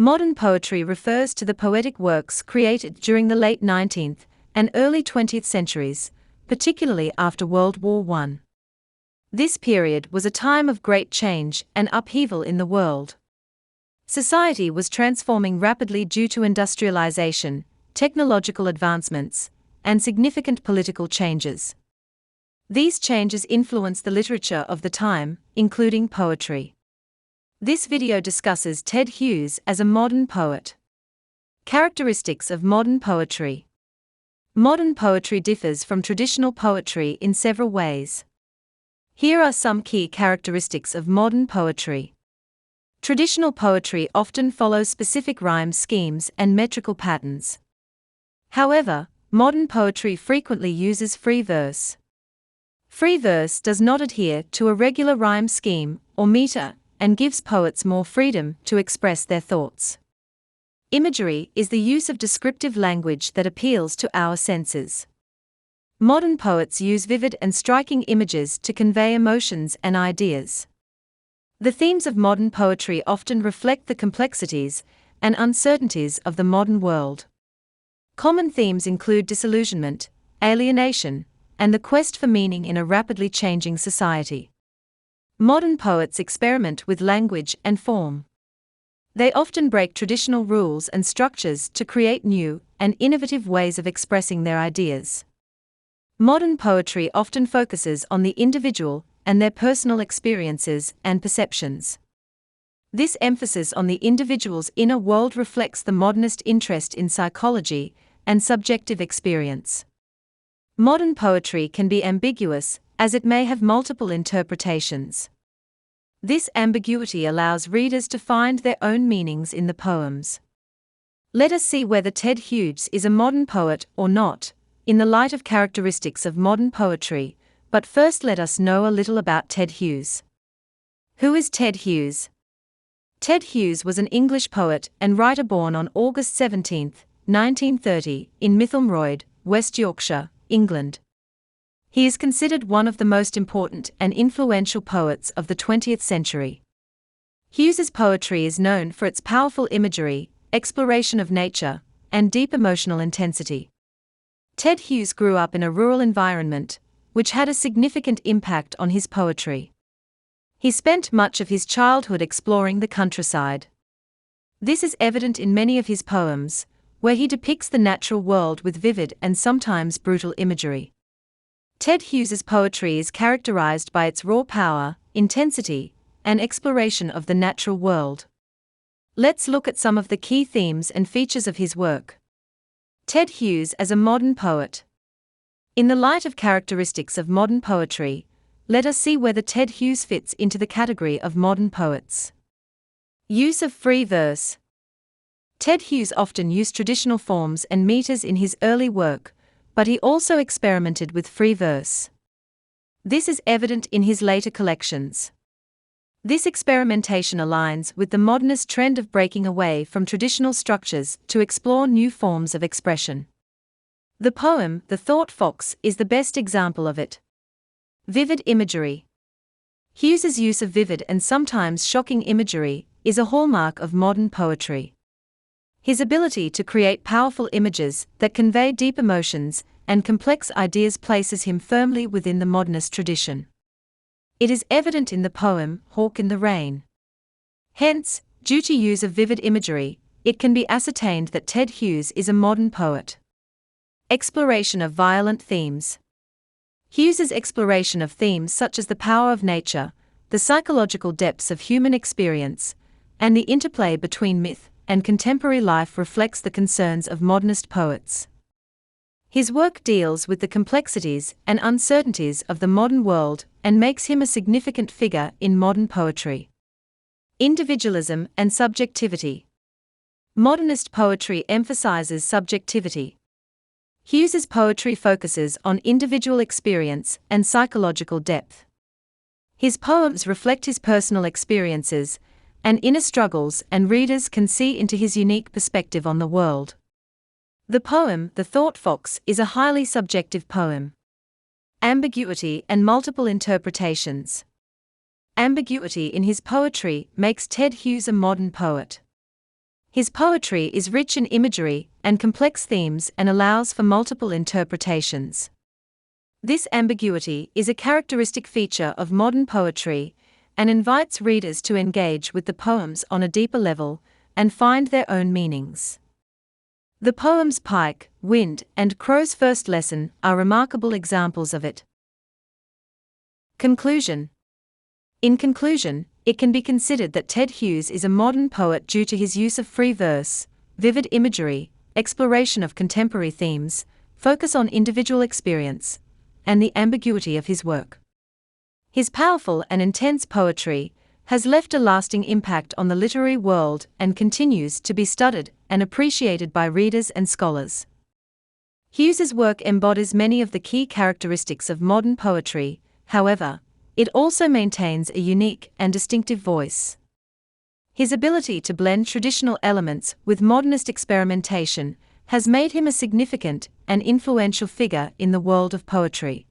Modern poetry refers to the poetic works created during the late 19th and early 20th centuries, particularly after World War I. This period was a time of great change and upheaval in the world. Society was transforming rapidly due to industrialization, technological advancements, and significant political changes. These changes influenced the literature of the time, including poetry. This video discusses Ted Hughes as a modern poet. Characteristics of modern poetry. Modern poetry differs from traditional poetry in several ways. Here are some key characteristics of modern poetry. Traditional poetry often follows specific rhyme schemes and metrical patterns. However, modern poetry frequently uses free verse. Free verse does not adhere to a regular rhyme scheme or meter and gives poets more freedom to express their thoughts. Imagery is the use of descriptive language that appeals to our senses. Modern poets use vivid and striking images to convey emotions and ideas. The themes of modern poetry often reflect the complexities and uncertainties of the modern world. Common themes include disillusionment, alienation, and the quest for meaning in a rapidly changing society. Modern poets experiment with language and form. They often break traditional rules and structures to create new and innovative ways of expressing their ideas. Modern poetry often focuses on the individual and their personal experiences and perceptions. This emphasis on the individual's inner world reflects the modernist interest in psychology and subjective experience. Modern poetry can be ambiguous, as it may have multiple interpretations. This ambiguity allows readers to find their own meanings in the poems. Let us see whether Ted Hughes is a modern poet or not, in the light of characteristics of modern poetry, but first let us know a little about Ted Hughes. Who is Ted Hughes? Ted Hughes was an English poet and writer born on August 17, 1930, in Mytholmroyd, West Yorkshire, England. He is considered one of the most important and influential poets of the 20th century. Hughes's poetry is known for its powerful imagery, exploration of nature, and deep emotional intensity. Ted Hughes grew up in a rural environment, which had a significant impact on his poetry. He spent much of his childhood exploring the countryside. This is evident in many of his poems, where he depicts the natural world with vivid and sometimes brutal imagery. Ted Hughes's poetry is characterized by its raw power, intensity, and exploration of the natural world. Let's look at some of the key themes and features of his work. Ted Hughes as a modern poet. In the light of characteristics of modern poetry, let us see whether Ted Hughes fits into the category of modern poets. Use of free verse. Ted Hughes often used traditional forms and meters in his early work, but he also experimented with free verse. This is evident in his later collections. This experimentation aligns with the modernist trend of breaking away from traditional structures to explore new forms of expression. The poem, The Thought Fox, is the best example of it. Vivid imagery. Hughes's use of vivid and sometimes shocking imagery is a hallmark of modern poetry. His ability to create powerful images that convey deep emotions and complex ideas places him firmly within the modernist tradition. It is evident in the poem, Hawk in the Rain. Hence, due to use of vivid imagery, it can be ascertained that Ted Hughes is a modern poet. Exploration of violent themes. Hughes's exploration of themes such as the power of nature, the psychological depths of human experience, and the interplay between myth and contemporary life reflects the concerns of modernist poets. His work deals with the complexities and uncertainties of the modern world and makes him a significant figure in modern poetry. Individualism and subjectivity. Modernist poetry emphasizes subjectivity. Hughes's poetry focuses on individual experience and psychological depth. His poems reflect his personal experiences and inner struggles, and readers can see into his unique perspective on the world. The poem, The Thought Fox, is a highly subjective poem. Ambiguity and multiple interpretations. Ambiguity in his poetry makes Ted Hughes a modern poet. His poetry is rich in imagery and complex themes and allows for multiple interpretations. This ambiguity is a characteristic feature of modern poetry and invites readers to engage with the poems on a deeper level and find their own meanings. The poems Pike, Wind, and Crow's First Lesson are remarkable examples of it. Conclusion. In conclusion, it can be considered that Ted Hughes is a modern poet due to his use of free verse, vivid imagery, exploration of contemporary themes, focus on individual experience, and the ambiguity of his work. His powerful and intense poetry has left a lasting impact on the literary world and continues to be studied and appreciated by readers and scholars. Hughes's work embodies many of the key characteristics of modern poetry, however, it also maintains a unique and distinctive voice. His ability to blend traditional elements with modernist experimentation has made him a significant and influential figure in the world of poetry.